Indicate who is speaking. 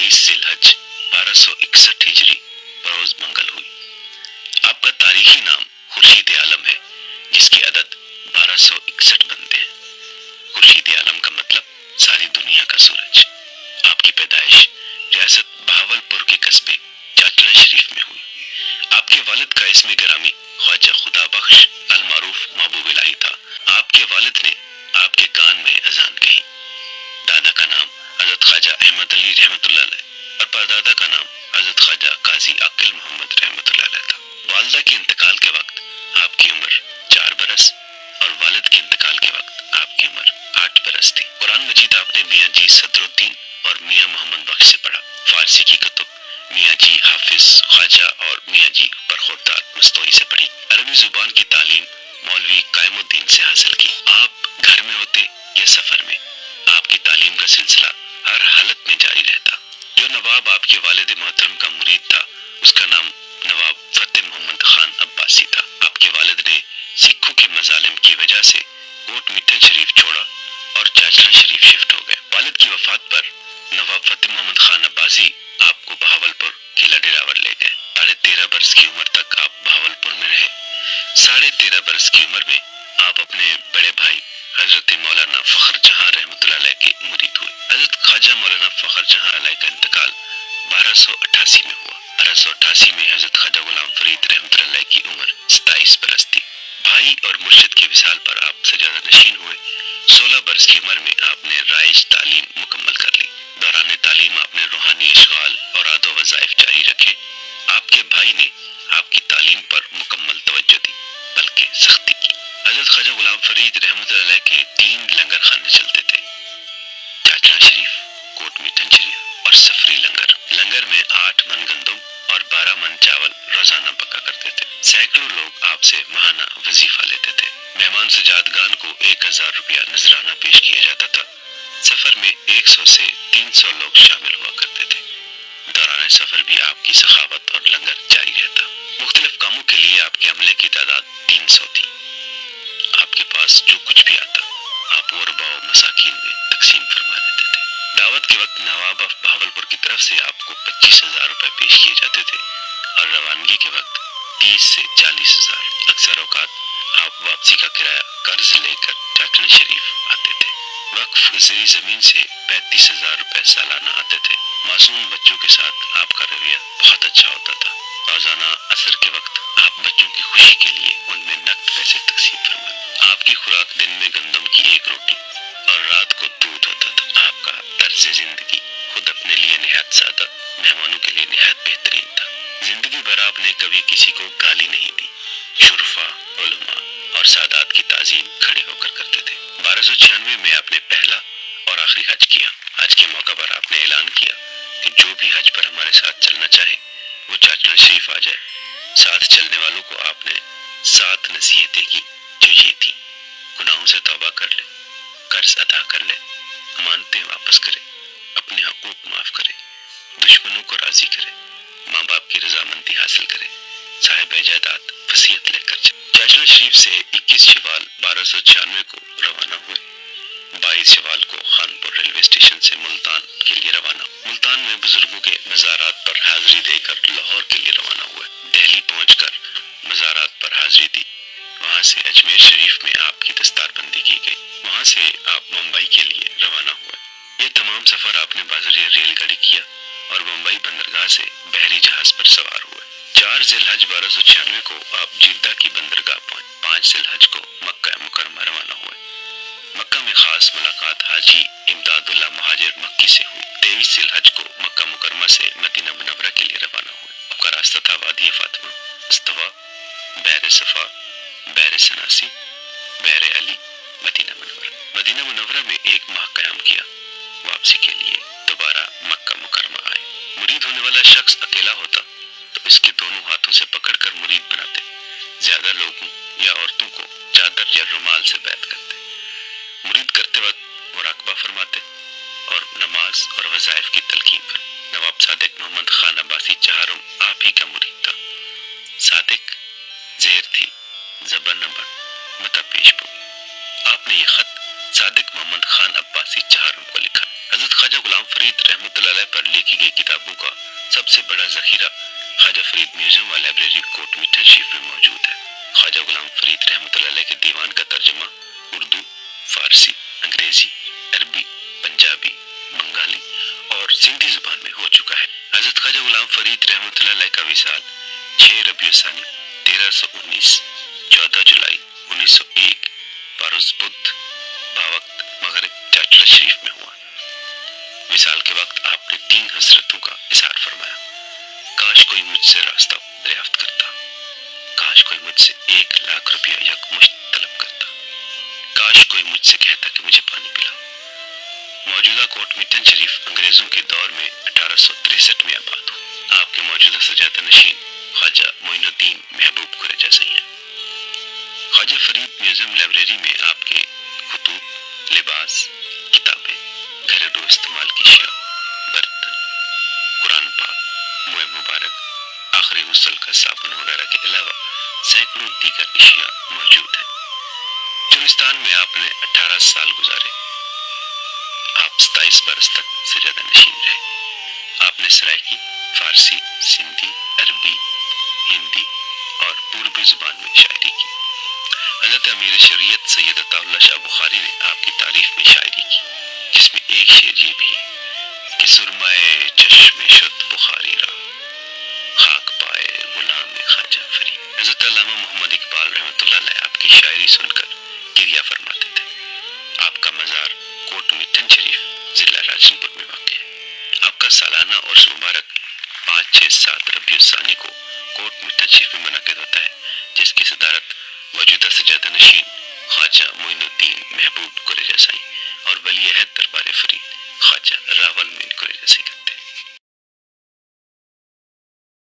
Speaker 1: 22 ज़िलहज 1261 हिजरी बरोज मंगल हुई। आपका तारीखी नाम खुर्शीद आलम है, जिसकी अदद 1261 बनते हैं। खुर्शीद आलम का मतलब सारी दुनिया का सूरज। आपकी पैदाइश रियासत बहावलपुर के कस्बे चाचड़ा शरीफ में हुई। आपके वालिद का इसमें गिरामी ख्वाजा खुदा बख्श अल मारूफ महबूब इलाही था। आपके वालिद ने आपके कान में अजान कही। दादा का नाम हजरत ख्वाजा अहमद अली रहमतुल्लाह अलैह और परदादा का नाम हजरत ख्वाजा काजी अक्ल मोहम्मद रहमतुल्लाह अलैह था। वालिदा के इंतकाल के वक्त आपकी उम्र 4 बरस और वालिद के इंतकाल के वक्त आपकी उम्र 8 बरस थी। कुरान मजीद आपने मियाँ जी सदरुद्दीन और मियाँ मोहम्मद बख्श से पढ़ा। फारसी की कुतुब मियाँ जी हाफिज ख्वाजा और मियाँ जी बरखुरदार मस्तूरी से पढ़ी। अरबी जुबान की तालीम मौलवी कायमुद्दीन से हासिल की। आप घर में होते या सफर में, आपकी तालीम का सिलसिला हर हालत में जारी रहता। जो नवाब आपके वालिद मोहतरम का मुरीद था, उसका नाम नवाब फतेह मोहम्मद खान अब्बासी था। आपके वालिद ने सिखों के मजालिम की वजह से कोट मिठन शरीफ छोड़ा और चाचड़ा शरीफ शिफ्ट हो गए। वालिद की वफात पर नवाब फतेह मोहम्मद खान अब्बासी आपको बहावलपुर किला डेरावर ले गए। 13.5 बरस की उम्र तक आप बहावलपुर में रहे। 13.5 बरस की उम्र में आप अपने बड़े भाई हजरत मौलाना फखर जहां रहमतुल्लाह अलैह के मुरीद हुए। हजरत ख्वाजा मौलाना फखर जहां अलैह का इंतकाल 1288 में हुआ। 1288 में हजरत ख्वाजा गुलाम फरीद रहमतुल्लाह अलैह की उम्र 27 बरस थी। भाई और मुर्शिद के विसाल पर आप सजादा नशीन हुए। 16 बरस की उम्र में आपने राइज तालीम मुकम्मल कर ली। दौरान तालीम आपने रूहानी इश्गाल और आदो वज़ाइफ जारी रखे। आपके भाई ने आपकी तालीम पर मुकम्मल तवज्जो दी, बल्कि सख्ती की। हजरत ख्वाजा गुलाम फरीद रहमतुल्लाह अलैह के 3 लंगर खाने चलते थे, चाचड़ा शरीफ, कोट मिठन शरीफ और सफरी लंगर। लंगर में 8 मन गंदम और 12 मन चावल रोजाना पका करते थे। सैकड़ों लोग आपसे माहाना वजीफा लेते थे। मेहमान सजादगान को 1000 रुपया नजराना पेश किया जाता था। सफर में 100 से 300 लोग शामिल हुआ करते थे। दौरान सफर भी आपकी सखावत और लंगर जारी रहता। मुख्तलिफ कामों के लिए आपके अमले की तादाद 300 थी। आपके पास जो कुछ भी आता, आप गुरबा और मसाकीन में तकसीम फरमा देते थे। दावत के वक्त नवाब ऑफ बहावलपुर की तरफ से आपको 25,000 रुपए पेश किए जाते थे और रवानगी के वक्त 30 से 40,000। अक्सर औकात आप वापसी का किराया कर्ज लेकर चाचड़ा शरीफ आते थे। वक्फ ज़री ज़मीन से 35,000 रुपए सालाना आते थे। मासूम बच्चों के साथ आपका रवैया बहुत अच्छा होता था। रोजाना असर के वक्त आप बच्चों की खुशी के लिए उनमें नकद पैसे तकसीम फरमाते। आपकी खुराक दिन में गंदम की 1 रोटी और रात को दूध होता था। आपका तर्ज जिंदगी खुद अपने लिए निहायत सादा, मेहमानों के लिए निहायत बेहतरीन था। जिंदगी भर आपने कभी किसी को गाली नहीं दी। शुरफा, उलमा और सादात की ताजीम खड़े होकर करते थे। 1296 में आपने पहला और आखिरी हज किया। हज के मौका पर आपने ऐलान किया कि जो भी हज पर हमारे साथ चलना चाहे वो चाचड़ा शरीफ आ जाए। साथ चलने वालों को आपने 7 नसीहतें की, जो ये थी: गुनाहों से तौबा कर ले, कर्ज अदा कर ले, अमानतें वापस करे, अपने हकूक माफ करे, दुश्मनों को राजी करे, माँ बाप की रजामंदी हासिल करे, साहिब जायदाद वसीयत लेकर चले। चाचड़ा शरीफ से 21 शवाल 1296 को रवाना हुए। 22 शवाल को खानपुर रेलवे स्टेशन से मुल्तान के लिए रवाना। मुल्तान में बुजुर्गों के मज़ारात पर हाजिरी देकर लाहौर के लिए रवाना हुए। दिल्ली पहुंचकर मज़ारात पर हाजिरी दी। वहां से अजमेर शरीफ में आपकी दस्तारबंदी की गई। वहां से आप मुंबई के लिए रवाना हुए। ये तमाम सफर आपने बाज़रिए रेलगाड़ी किया और मुंबई बंदरगाह से बहरी जहाज पर सवार हुए। 4 ज़िलहज 1296 को आप जिद्दा की बंदरगाह पहुंचे। 5 ज़िलहज को मक्का मुकरमा रवाना हुए। मक्का में खास मुलाकात हाजी इमदादुल्लाह महाजिर मक्की से हुई। 23 ज़िलहज को मक्का मुकरमा से मदीना मुनव्वरा के लिए रवाना हुए। आपका रास्ता था वादी फातिमा, मुस्तफा, बैर सफा, बैर सनासी, बैर Ali, Medina Munawwara. Medina Munawwara में 1 माह क़याम किया। वापसी के लिए दोबारा मक्का मुकरमा आए। मुरीद होने वाला शख्स अकेला होता तो इसके दोनों हाथों से पकड़कर मुरीद बनाते। ज्यादा लोगों या औरतों को चादर या रुमाल से बैत करते। मुरीद करते वक्त मुराकबा फरमाते और नमाज और वज़ाइफ की तलकीन फरमाते। नवाब सादिक मोहम्मद खान अब्बासी चहारम आप ही का मुरीद था। सादिक ज़ेर थी, ज़बर नंबर, मता पेश पू। आपने ये खत सादिक मोहम्मद खान अब्बासी चहारम को लिखा। حضرت خواجہ غلام فرید رحمۃ اللہ علیہ پر لکھی گئی کتابوں کا سب سے بڑا ذخیرہ خواجہ فرید میوزیم و لائبریری کوٹ میٹھن شریف میں موجود ہے۔ خواجہ غلام فرید رحمۃ اللہ علیہ کے دیوان کا ترجمہ اردو، فارسی، انگریزی، عربی، پنجابی، بنگالی اور سندھی زبان میں ہو چکا ہے۔ حضرت خواجہ غلام فرید رحمۃ اللہ علیہ کا وصال 6 ربیع الثانی 1319 14 جولائی 1901 بروز بدھ باوقت مغرب چاچڑا شریف میں ہوا۔ وصال کے وقت آپ نے 3 حسرتوں کا اظہار فرمایا: کاش کوئی مجھ سے راستہ دریافت کرتا، کاش کوئی مجھ سے 1,00,000 روپیہ یکمشت طلب کرتا، کاش کوئی مجھ سے کہتا کہ مجھے پانی پلا۔ موجودہ کوٹ میٹھن شریف انگریزوں کے دور میں 1863 میں آباد ہوا۔ آپ کے موجودہ سجادہ نشین خواجہ معین الدین محبوب قریجہ سے ہیں۔ خواجہ فرید میوزیم لائبریری میں آپ کے خطوط، لباس، کتابیں، گھریلو استعمال کی اشیاء، برتن، قرآن پاک، موئے مبارک، آخری غسل کا صابن وغیرہ کے علاوہ سینکڑوں دیگر اشیاء موجود ہیں۔ چولستان میں آپ نے 18 سال گزارے۔ آپ 27 برس تک سجادہ نشین رہے۔ آپ نے سرائیکی، فارسی، سندھی، عربی، ہندی اور اردو زبان میں شاعری کی۔ حضرت امیر شریعت سید عطا اللہ شاہ بخاری نے آپ کی تعریف میں شاعری کی، جس میں ایک شعر یہ بھی ہے کہ سرمائے چشم شد بخاری را، خاک پائے غلام خواجہ فرید۔ حضرت علامہ محمد اقبال رحمۃ اللہ علیہ آپ کی شاعری سن کر گریہ فرماتے تھے۔ آپ کا مزار کوٹ میٹھن شریف ضلع راجن پور میں واقع ہے۔ آپ کا سالانہ عرس مبارک 5، 6، 7 ربیع الثانی کو کوٹ میٹھن شریف میں منعقد ہوتا ہے، جس کی صدارت موجودہ سجادہ نشین خواجہ معین الدین محبوب قریجہ سائیں اور ولی عہد دربار فرید خواجہ راول مین قریجہ سائیں